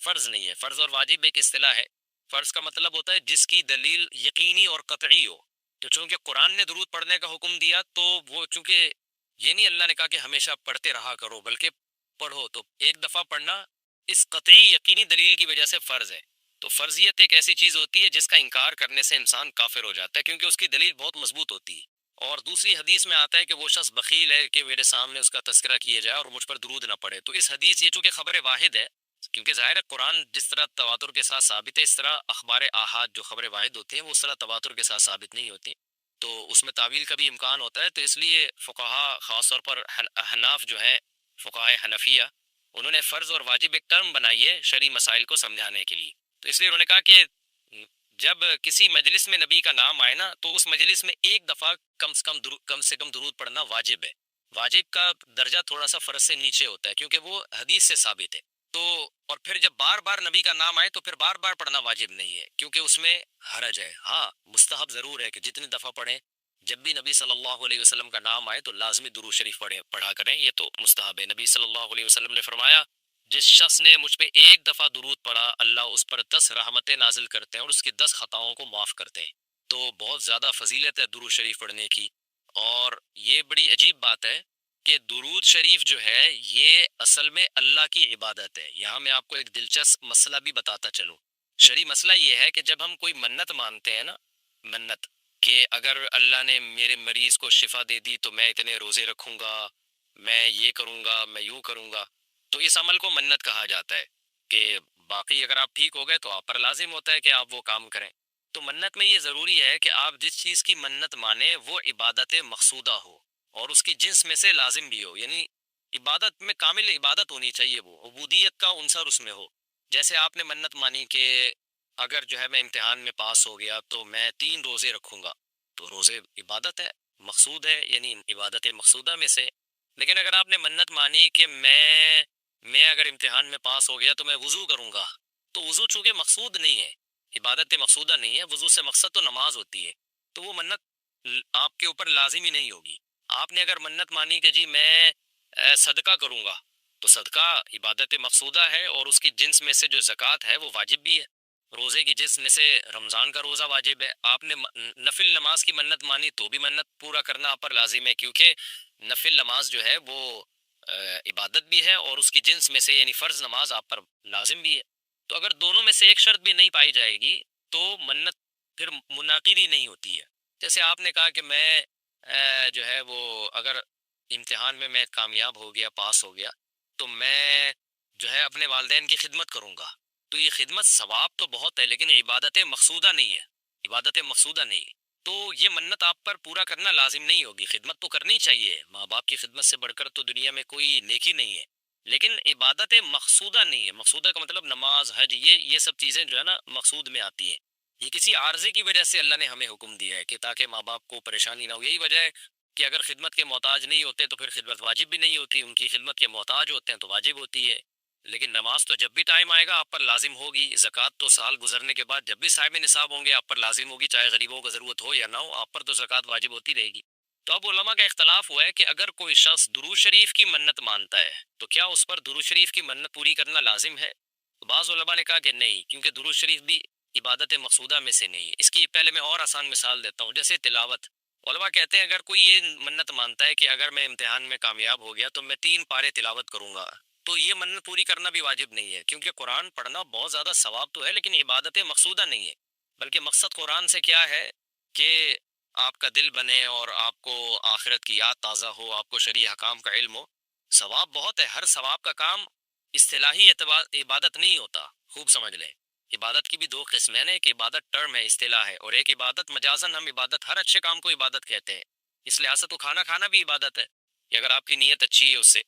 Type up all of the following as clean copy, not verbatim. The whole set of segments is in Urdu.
فرض نہیں ہے۔ فرض اور واجب ایک اصطلاح ہے۔ فرض کا مطلب ہوتا ہے جس کی دلیل یقینی اور قطعی ہو۔ تو چونکہ قرآن نے درود پڑھنے کا حکم دیا تو وہ چونکہ یہ نہیں اللہ نے کہا کہ ہمیشہ پڑھتے رہا کرو، بلکہ پڑھو تو ایک دفعہ پڑھنا اس قطعی یقینی دلیل کی وجہ سے فرض ہے۔ تو فرضیت ایک ایسی چیز ہوتی ہے جس کا انکار کرنے سے انسان کافر ہو جاتا ہے، کیونکہ اس کی دلیل بہت مضبوط ہوتی ہے۔ اور دوسری حدیث میں آتا ہے کہ وہ شخص بخیل ہے کہ میرے سامنے اس کا تذکرہ کیا جائے اور مجھ پر درود نہ پڑے۔ تو اس حدیث یہ چونکہ خبر واحد ہے، کیونکہ ظاہر ہے قرآن جس طرح تواتر کے ساتھ ثابت ہے، اس طرح اخبار آحاد جو خبر واحد ہوتے ہیں وہ اس طرح تواتر کے ساتھ ثابت نہیں ہوتی، تو اس میں تعویل کا بھی امکان ہوتا ہے۔ تو اس لیے فقہا خاص طور پر حناف جو ہیں، فقہائے حنفیہ، انہوں نے فرض اور واجب ایک ٹرم بنائی ہے شرعی مسائل کو سمجھانے کے لیے۔ تو اس لیے انہوں نے کہا کہ جب کسی مجلس میں نبی کا نام آئے نا تو اس مجلس میں ایک دفعہ کم سے کم درود پڑھنا واجب ہے۔ واجب کا درجہ تھوڑا سا فرض سے نیچے ہوتا ہے کیونکہ وہ حدیث سے ثابت ہے۔ تو اور پھر جب بار بار نبی کا نام آئے تو پھر بار بار پڑھنا واجب نہیں ہے کیونکہ اس میں حرج ہے۔ ہاں مستحب ضرور ہے کہ جتنی دفعہ پڑھیں، جب بھی نبی صلی اللہ علیہ وسلم کا نام آئے تو لازمی درود شریف پڑھا کریں، یہ تو مستحب ہے۔ نبی صلی اللہ علیہ وسلم نے فرمایا جس شخص نے مجھ پہ ایک دفعہ درود پڑھا اللہ اس پر 10 رحمتیں نازل کرتے ہیں اور اس کی 10 خطاؤں کو معاف کرتے ہیں۔ تو بہت زیادہ فضیلت ہے درود شریف پڑھنے کی، اور یہ بڑی عجیب بات ہے کہ درود شریف جو ہے یہ اصل میں اللہ کی عبادت ہے۔ یہاں میں آپ کو ایک دلچسپ مسئلہ بھی بتاتا چلوں۔ شرعی مسئلہ یہ ہے کہ جب ہم کوئی منت مانتے ہیں نا، منت کہ اگر اللہ نے میرے مریض کو شفا دے دی تو میں اتنے روزے رکھوں گا، میں یہ کروں گا، میں یوں کروں گا، تو اس عمل کو منت کہا جاتا ہے کہ باقی اگر آپ ٹھیک ہو گئے تو آپ پر لازم ہوتا ہے کہ آپ وہ کام کریں۔ تو منت میں یہ ضروری ہے کہ آپ جس چیز کی منت مانیں وہ عبادت مقصودہ ہو اور اس کی جنس میں سے لازم بھی ہو، یعنی عبادت میں کامل عبادت ہونی چاہیے، وہ عبودیت کا عنصر اس میں ہو۔ جیسے آپ نے منت مانی کہ اگر جو ہے میں امتحان میں پاس ہو گیا تو میں 3 روزے رکھوں گا، تو روزے عبادت ہے، مقصود ہے، یعنی عبادت مقصودہ میں سے۔ لیکن اگر آپ نے منت مانی کہ میں اگر امتحان میں پاس ہو گیا تو میں وضو کروں گا، تو وضو چونکہ مقصود نہیں ہے، عبادت مقصودہ نہیں ہے، وضو سے مقصد تو نماز ہوتی ہے، تو وہ منت آپ کے اوپر لازمی نہیں ہوگی۔ آپ نے اگر منت مانی کہ جی میں صدقہ کروں گا، تو صدقہ عبادت مقصودہ ہے اور اس کی جنس میں سے جو زکوٰۃ ہے وہ واجب بھی ہے۔ روزے کی جنس میں سے رمضان کا روزہ واجب ہے۔ آپ نے نفل نماز کی منت مانی تو بھی منت پورا کرنا آپ پر لازم ہے، کیونکہ نفل نماز جو ہے وہ عبادت بھی ہے اور اس کی جنس میں سے یعنی فرض نماز آپ پر لازم بھی ہے۔ تو اگر دونوں میں سے ایک شرط بھی نہیں پائی جائے گی تو منت پھر منعقد ہی نہیں ہوتی ہے۔ جیسے آپ نے کہا کہ میں جو ہے وہ اگر امتحان میں کامیاب ہو گیا، پاس ہو گیا، تو میں جو ہے اپنے والدین کی خدمت کروں گا، تو یہ خدمت ثواب تو بہت ہے لیکن عبادت مقصودہ نہیں ہے، عبادت مقصودہ نہیں ہے، تو یہ منت آپ پر پورا کرنا لازم نہیں ہوگی۔ خدمت تو کرنی چاہیے، ماں باپ کی خدمت سے بڑھ کر تو دنیا میں کوئی نیکی نہیں ہے، لیکن عبادت مقصودہ نہیں ہے۔ مقصودہ کا مطلب نماز، حج، یہ سب چیزیں جو ہے نا مقصود میں آتی ہیں۔ یہ کسی عارضے کی وجہ سے اللہ نے ہمیں حکم دیا ہے کہ تاکہ ماں باپ کو پریشانی نہ ہو۔ یہی وجہ ہے کہ اگر خدمت کے محتاج نہیں ہوتے تو پھر خدمت واجب بھی نہیں ہوتی، ان کی خدمت کے محتاج ہوتے ہیں تو واجب ہوتی ہے۔ لیکن نماز تو جب بھی ٹائم آئے گا آپ پر لازم ہوگی، زکوٰۃ تو سال گزرنے کے بعد جب بھی صاحب نصاب ہوں گے آپ پر لازم ہوگی، چاہے غریبوں کو ضرورت ہو یا نہ ہو، آپ پر تو زکوٰۃ واجب ہوتی رہے گی۔ تو اب علماء کا اختلاف ہوا ہے کہ اگر کوئی شخص درود شریف کی منت مانتا ہے تو کیا اس پر درود شریف کی منت پوری کرنا لازم ہے؟ تو بعض علماء نے کہا کہ نہیں، کیونکہ درود شریف بھی عبادت مقصودہ میں سے نہیں ہے۔ اس کی پہلے میں اور آسان مثال دیتا ہوں، جیسے تلاوت۔ علماء کہتے ہیں اگر کوئی یہ منت مانتا ہے کہ اگر میں امتحان میں کامیاب ہو گیا تو میں 3 پارے تلاوت کروں گا، تو یہ منت پوری کرنا بھی واجب نہیں ہے، کیونکہ قرآن پڑھنا بہت زیادہ ثواب تو ہے لیکن عبادت مقصودہ نہیں ہے۔ بلکہ مقصد قرآن سے کیا ہے کہ آپ کا دل بنے اور آپ کو آخرت کی یاد تازہ ہو، آپ کو شرعی حکام کا علم ہو۔ ثواب بہت ہے، ہر ثواب کا کام اصطلاحی عبادت نہیں ہوتا، خوب سمجھ لیں۔ عبادت کی بھی 2 قسمیں ہیں، ایک عبادت ٹرم ہے، اصطلاح ہے، اور ایک عبادت مجازن ہم عبادت، ہر اچھے کام کو عبادت کہتے ہیں۔ اس لحاظ سے تو کھانا کھانا بھی عبادت ہے کہ اگر آپ کی نیت اچھی ہے اس سے،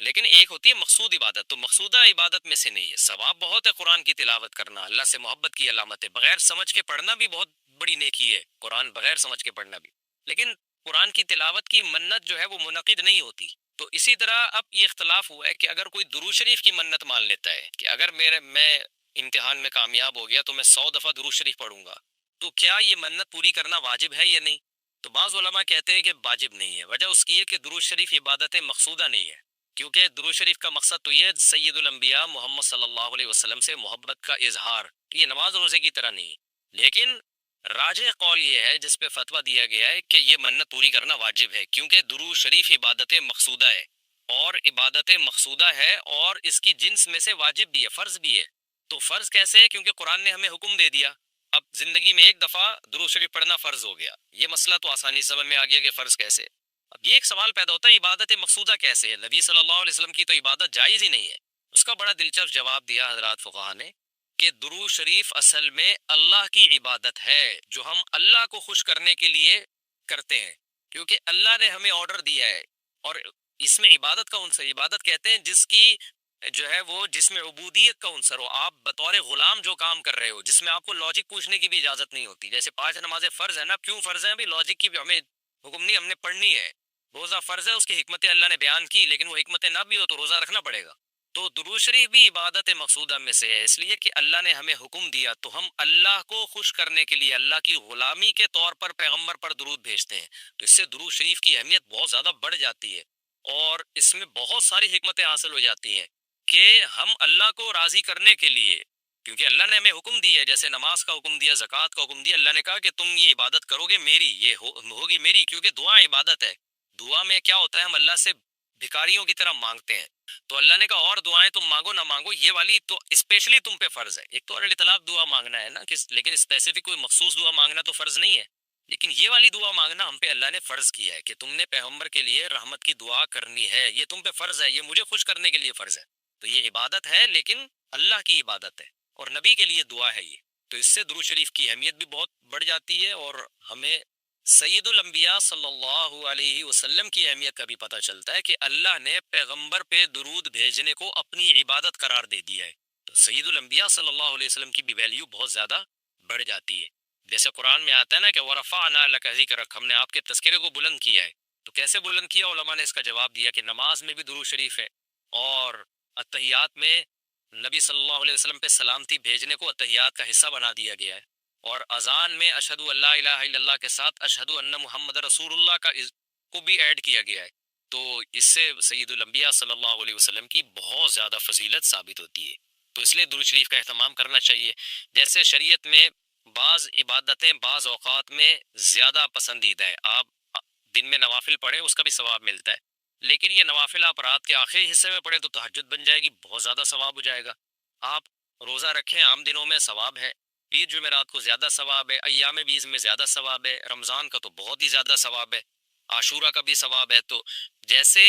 لیکن ایک ہوتی ہے مقصود عبادت، تو مقصودہ عبادت میں سے نہیں ہے۔ ثواب بہت ہے قرآن کی تلاوت کرنا، اللہ سے محبت کی علامت ہے، بغیر سمجھ کے پڑھنا بھی بہت بڑی نیکی ہے، قرآن بغیر سمجھ کے پڑھنا بھی، لیکن قرآن کی تلاوت کی منت جو ہے وہ منعقد نہیں ہوتی۔ تو اسی طرح اب یہ اختلاف ہوا ہے کہ اگر کوئی درود شریف کی منت مان لیتا ہے کہ اگر میں امتحان میں کامیاب ہو گیا تو میں 100 دفعہ درود شریف پڑھوں گا، تو کیا یہ منت پوری کرنا واجب ہے یا نہیں؟ تو بعض علماء کہتے ہیں کہ واجب نہیں ہے۔ وجہ اس کی ہے کہ درود شریف عبادت مقصودہ نہیں ہے، کیونکہ درود شریف کا مقصد تو یہ ہے سید الانبیاء محمد صلی اللہ علیہ وسلم سے محبت کا اظہار، یہ نماز روزے کی طرح نہیں، لیکن راجح قول یہ ہے جس پہ فتویٰ دیا گیا ہے کہ یہ منت پوری کرنا واجب ہے، کیونکہ درود شریف عبادت مقصودہ ہے، اور عبادت مقصودہ ہے اور اس کی جنس میں سے واجب بھی ہے، فرض بھی ہے۔ تو فرض کیسے ہے؟ کیونکہ قرآن نے ہمیں حکم دے دیا، اب زندگی میں ایک دفعہ درود شریف پڑھنا فرض ہو گیا، یہ مسئلہ تو آسانی سمجھ میں آ گیا کہ فرض کیسے۔ اب یہ ایک سوال پیدا ہوتا ہے عبادت مقصودہ کیسے ہے؟ نبی صلی اللہ علیہ وسلم کی تو عبادت جائز ہی نہیں ہے۔ اس کا بڑا دلچسپ جواب دیا حضرات فقہا نے کہ درود شریف اصل میں اللہ کی عبادت ہے جو ہم اللہ کو خوش کرنے کے لیے کرتے ہیں، کیونکہ اللہ نے ہمیں آرڈر دیا ہے، اور اس میں عبادت کا عنصر، عبادت کہتے ہیں جس کی جو ہے وہ جس میں عبودیت کا عنصر ہو، آپ بطور غلام جو کام کر رہے ہو، جس میں آپ کو لاجک پوچھنے کی بھی اجازت نہیں ہوتی۔ جیسے 5 نمازیں فرض ہیں نا، کیوں فرض ہیں؟ ابھی لاجک کی بھی ہمیں حکم نہیں، ہم نے پڑھنی ہے۔ روزہ فرض ہے، اس کی حکمتیں اللہ نے بیان کی، لیکن وہ حکمتیں نہ بھی ہو تو روزہ رکھنا پڑے گا۔ تو درود شریف بھی عبادت مقصودہ میں سے ہے، اس لیے کہ اللہ نے ہمیں حکم دیا تو ہم اللہ کو خوش کرنے کے لیے اللہ کی غلامی کے طور پر پیغمبر پر درود بھیجتے ہیں۔ تو اس سے درود شریف کی اہمیت بہت زیادہ بڑھ جاتی ہے، اور اس میں بہت ساری حکمتیں حاصل ہو جاتی ہیں کہ ہم اللہ کو راضی کرنے کے لیے، کیونکہ اللہ نے ہمیں حکم دیا ہے، جیسے نماز کا حکم دیا، زکوٰۃ کا حکم دیا، اللہ نے کہا کہ تم یہ عبادت کرو گے میری، یہ ہوگی میری، کیونکہ دعا عبادت ہے۔ دعا میں کیا ہوتا ہے؟ ہم اللہ سے بھکاریوں کی طرح مانگتے ہیں، تو اللہ نے کہا اور دعائیں تم مانگو نہ مانگو، یہ والی تو اسپیشلی تم پہ فرض ہے۔ ایک تو الاطلاق دعا مانگنا ہے نا، لیکن اسپیسیفک کوئی مخصوص دعا مانگنا تو فرض نہیں ہے، لیکن یہ والی دعا مانگنا ہم پہ اللہ نے فرض کیا ہے کہ تم نے پیغمبر کے لیے رحمت کی دعا کرنی ہے، یہ تم پہ فرض ہے، یہ مجھے خوش کرنے کے لیے فرض ہے۔ تو یہ عبادت ہے، لیکن اللہ کی عبادت ہے، اور نبی کے لیے دعا ہے یہ۔ تو اس سے درود شریف کی اہمیت بھی بہت بڑھ جاتی ہے، اور ہمیں سید الانبیاء صلی اللہ علیہ وسلم کی اہمیت کا بھی پتہ چلتا ہے کہ اللہ نے پیغمبر پہ درود بھیجنے کو اپنی عبادت قرار دے دیا ہے۔ تو سید الانبیاء صلی اللہ علیہ وسلم کی بھی ویلیو بہت زیادہ بڑھ جاتی ہے۔ جیسے قرآن میں آتا ہے نا کہ وَرَفَعْنَا لَكَ ذِكْرَكَ، ہم نے آپ کے تذکرے کو بلند کیا ہے۔ تو کیسے بلند کیا؟ علماء نے اس کا جواب دیا کہ نماز میں بھی درود شریف ہے، اور اتحیات میں نبی صلی اللہ علیہ وسلم پہ سلامتی بھیجنے کو اتحیات کا حصہ بنا دیا گیا ہے، اور اذان میں اشہد ان لا الہ الا اللہ کے ساتھ اشہد ان محمد رسول اللہ کو بھی ایڈ کیا گیا ہے۔ تو اس سے سید الانبیاء صلی اللہ علیہ وسلم کی بہت زیادہ فضیلت ثابت ہوتی ہے۔ تو اس لیے درود شریف کا اہتمام کرنا چاہیے۔ جیسے شریعت میں بعض عبادتیں بعض اوقات میں زیادہ پسندیدہ ہے، آپ دن میں نوافل پڑھیں اس کا بھی ثواب ملتا ہے، لیکن یہ نوافل آپ رات کے آخری حصے میں پڑھیں تو تہجد بن جائے گی، بہت زیادہ ثواب ہو جائے گا۔ آپ روزہ رکھیں عام دنوں میں ثواب ہے، عید جمعرات کو زیادہ ثواب ہے، ایام بیز میں زیادہ ثواب ہے، رمضان کا تو بہت ہی زیادہ ثواب ہے، عاشورہ کا بھی ثواب ہے۔ تو جیسے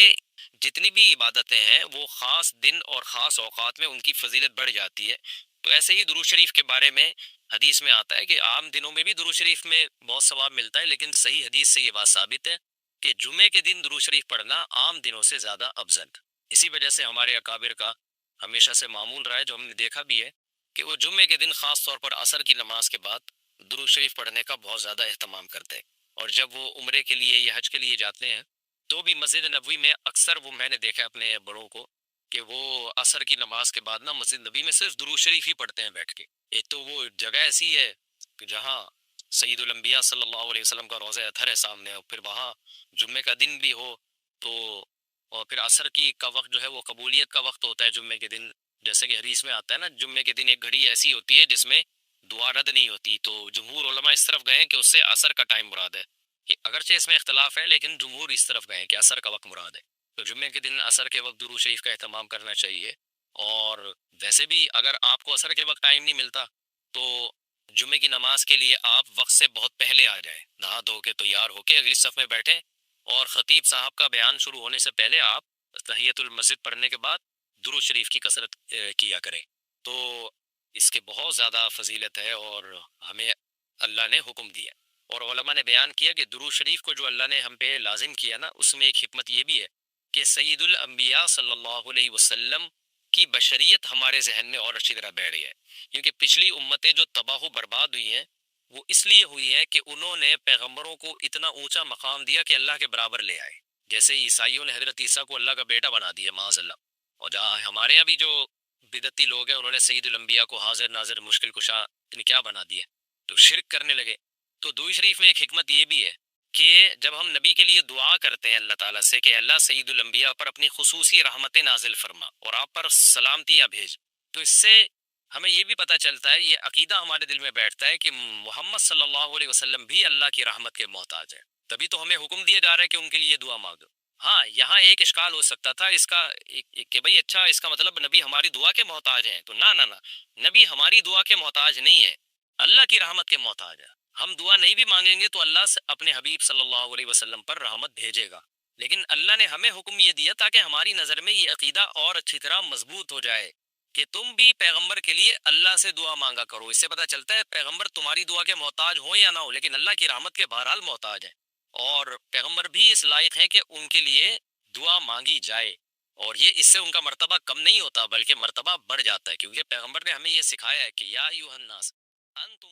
جتنی بھی عبادتیں ہیں وہ خاص دن اور خاص اوقات میں ان کی فضیلت بڑھ جاتی ہے۔ تو ایسے ہی درود شریف کے بارے میں حدیث میں آتا ہے کہ عام دنوں میں بھی درود شریف میں بہت ثواب ملتا ہے، لیکن صحیح حدیث سے یہ بات ثابت ہے کہ جمعے کے دن درود شریف پڑھنا عام دنوں سے زیادہ افضل۔ اسی وجہ سے ہمارے اکابر کا ہمیشہ سے معمول رہا ہے، جو ہم نے دیکھا بھی ہے کہ وہ جمعے کے دن خاص طور پر عصر کی نماز کے بعد درود شریف پڑھنے کا بہت زیادہ اہتمام کرتے ہیں، اور جب وہ عمرے کے لیے یا حج کے لیے جاتے ہیں تو بھی مسجد نبوی میں اکثر وہ میں نے دیکھا اپنے بڑوں کو کہ وہ عصر کی نماز کے بعد نا مسجد نبوی میں صرف درود شریف ہی پڑھتے ہیں بیٹھ کے۔ ایک تو وہ جگہ ایسی ہے کہ جہاں سید الانبیاء صلی اللہ علیہ وسلم کا روضہ اطہر ہے سامنے، اور پھر وہاں جمعے کا دن بھی ہو تو، اور پھر عصر کی کا وقت جو ہے وہ قبولیت کا وقت ہوتا ہے جمعے کے دن، جیسے کہ حدیث میں آتا ہے نا جمعے کے دن ایک گھڑی ایسی ہوتی ہے جس میں دعا رد نہیں ہوتی۔ تو جمہور علماء اس طرف گئے ہیں کہ اس سے عصر کا ٹائم مراد ہے، کہ اگرچہ اس میں اختلاف ہے لیکن جمہور اس طرف گئے ہیں کہ عصر کا وقت مراد ہے۔ تو جمعے کے دن عصر کے وقت درود شریف کا اہتمام کرنا چاہیے، اور ویسے بھی اگر آپ کو عصر کے وقت ٹائم نہیں ملتا تو جمعے کی نماز کے لیے آپ وقت سے بہت پہلے آ جائیں، نہا دھو کے تیار ہو کے اگلی صف میں بیٹھیں، اور خطیب صاحب کا بیان شروع ہونے سے پہلے آپ تحیۃ المسجد پڑھنے کے بعد درود شریف کی کثرت کیا کریں۔ تو اس کے بہت زیادہ فضیلت ہے، اور ہمیں اللہ نے حکم دیا، اور علماء نے بیان کیا کہ درود شریف کو جو اللہ نے ہم پہ لازم کیا نا، اس میں ایک حکمت یہ بھی ہے کہ سید الانبیاء صلی اللہ علیہ وسلم کی بشریت ہمارے ذہن میں اور اچھی طرح بیٹھ ہے، کیونکہ پچھلی امتیں جو تباہ و برباد ہوئی ہیں وہ اس لیے ہوئی ہیں کہ انہوں نے پیغمبروں کو اتنا اونچا مقام دیا کہ اللہ کے برابر لے آئے، جیسے عیسائیوں نے حضرت عیسیٰ کو اللہ کا بیٹا بنا دیا معاذ اللہ، اور جہاں ہمارے یہاں بھی جو بدعتی لوگ ہیں انہوں نے سید الانبیاء کو حاضر ناظر مشکل کشا کیا بنا دیا، تو شرک کرنے لگے۔ تو درود شریف میں ایک حکمت یہ بھی ہے کہ جب ہم نبی کے لیے دعا کرتے ہیں اللہ تعالیٰ سے کہ اللہ سید الانبیاء پر اپنی خصوصی رحمت نازل فرما اور آپ پر سلامتیاں بھیج، تو اس سے ہمیں یہ بھی پتہ چلتا ہے، یہ عقیدہ ہمارے دل میں بیٹھتا ہے کہ محمد صلی اللہ علیہ وسلم بھی اللہ کی رحمت کے محتاج ہے، تبھی تو ہمیں حکم دیا جا رہا ہے کہ ان کے لیے دعا مانگو۔ ہاں، یہاں ایک اشکال ہو سکتا تھا اس کا کہ بھئی اچھا، اس کا مطلب نبی ہماری دعا کے محتاج ہیں، تو نہ نہ نہ، نبی ہماری دعا کے محتاج نہیں ہے، اللہ کی رحمت کے محتاج ہے۔ ہم دعا نہیں بھی مانگیں گے تو اللہ سے اپنے حبیب صلی اللہ علیہ وسلم پر رحمت بھیجے گا، لیکن اللہ نے ہمیں حکم یہ دیا تاکہ ہماری نظر میں یہ عقیدہ اور اچھی طرح مضبوط ہو جائے کہ تم بھی پیغمبر کے لیے اللہ سے دعا مانگا کرو۔ اس سے پتہ چلتا ہے پیغمبر تمہاری دعا کے محتاج ہوں یا نہ ہو، لیکن اللہ کی رحمت کے بہرحال محتاج ہیں، اور پیغمبر بھی اس لائق ہیں کہ ان کے لیے دعا مانگی جائے، اور یہ اس سے ان کا مرتبہ کم نہیں ہوتا بلکہ مرتبہ بڑھ جاتا ہے، کیونکہ پیغمبر نے ہمیں یہ سکھایا ہے کہ یا ایھا الناس انتم